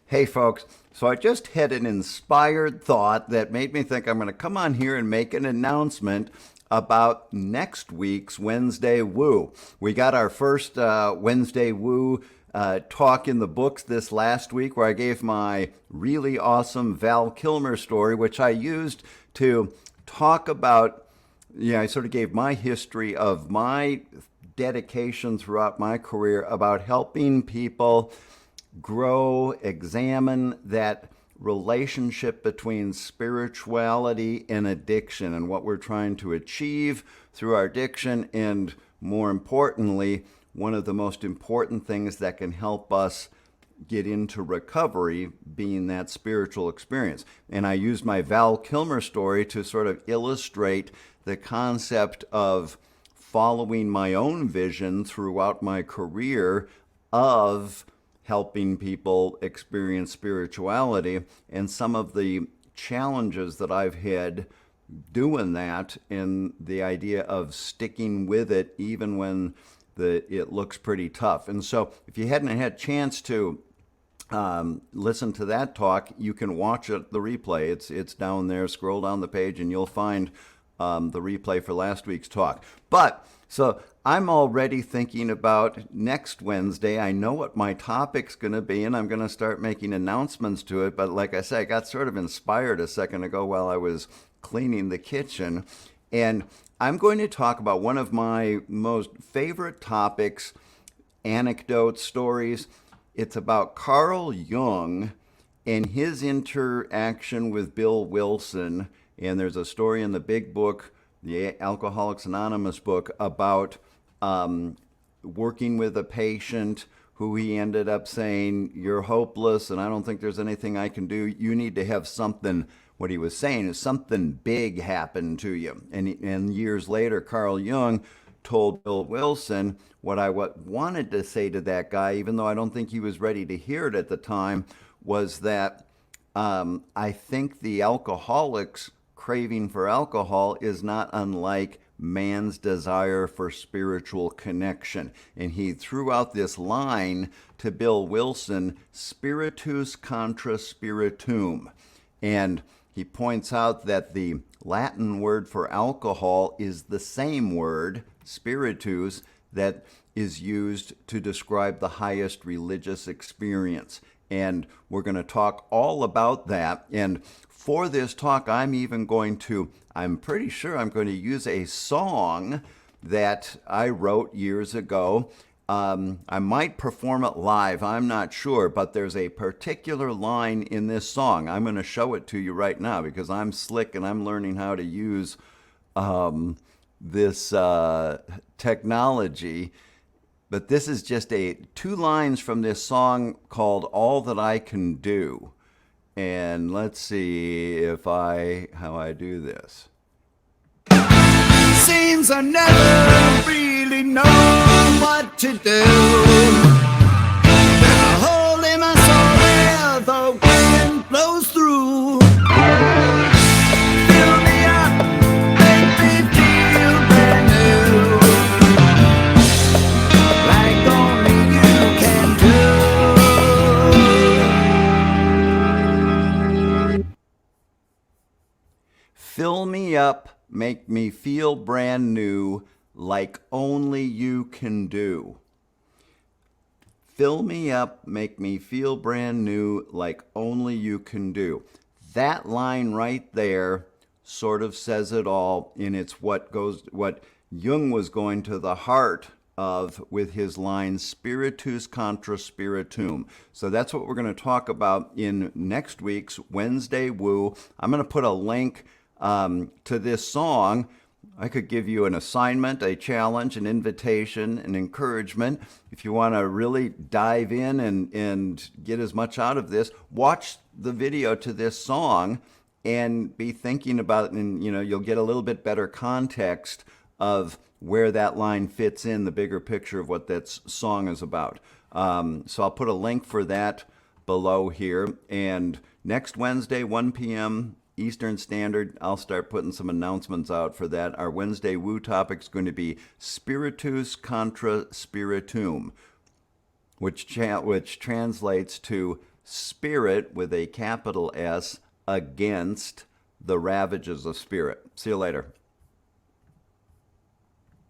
Hey, folks. So I just had an inspired thought that made me think I'm going to come on here and make an announcement about next week's Wednesday Woo. We got our first Wednesday Woo talk in the books this last week where I gave my really awesome Val Kilmer story, which I used to talk about. I sort of gave my history of my dedication throughout my career about helping people grow, examine that relationship between spirituality and addiction and what we're trying to achieve through our addiction, and more importantly, one of the most important things that can help us get into recovery being that spiritual experience. And I used my Val Kilmer story to sort of illustrate the concept of following my own vision throughout my career of helping people experience spirituality and some of the challenges that I've had doing that, and the idea of sticking with it even when it looks pretty tough. And so if you hadn't had a chance to listen to that talk, you can watch it, the replay. It's down there. Scroll down the page and you'll find the replay for last week's talk. But so I'm already thinking about next Wednesday. I know what my topic's going to be, and I'm going to start making announcements to it. But like I said, I got sort of inspired a second ago while I was cleaning the kitchen. And I'm going to talk about one of my most favorite topics, anecdotes, stories. It's about Carl Jung and his interaction with Bill Wilson. And there's a story in the big book, the Alcoholics Anonymous book, about working with a patient who he ended up saying, "You're hopeless and I don't think there's anything I can do. You need to have something." What he was saying is something big happened to you. And years later, Carl Jung told Bill Wilson what I wanted to say to that guy, even though I don't think he was ready to hear it at the time, was that I think the alcoholic's craving for alcohol is not unlike man's desire for spiritual connection. And he threw out this line to Bill Wilson, spiritus contra spiritum. And he points out that the Latin word for alcohol is the same word, spiritus, that is used to describe the highest religious experience. And we're going to talk all about that. And for this talk, I'm pretty sure I'm going to use a song that I wrote years ago. I might perform it live, I'm not sure, but there's a particular line in this song. I'm going to show it to you right now because I'm slick and I'm learning how to use this technology. But this is just two lines from this song called All That I Can Do. And let's see how I do this. Seems I never really know what to do. There's a hole in my soul where the wind blows through. Fill me up, make me feel brand new, like only you can do. Fill me up, make me feel brand new, like only you can do. Fill me up, make me feel brand new, like only you can do. That line right there sort of says it all, and it's what Jung was going to the heart of with his line spiritus contra spiritum. So that's what we're going to talk about in next week's Wednesday Woo. I'm going to put a link to this song. I could give you an assignment, a challenge, an invitation, an encouragement. If you want to really dive in and get as much out of this, watch the video to this song and be thinking about it, and you'll get a little bit better context of where that line fits in the bigger picture of what that song is about. So I'll put a link for that below here. And next Wednesday, 1 p.m. Eastern Standard, I'll start putting some announcements out for that. Our Wednesday Woo topic is going to be Spiritus contra Spiritum, which translates to spirit with a capital S against the ravages of spirit. See you later.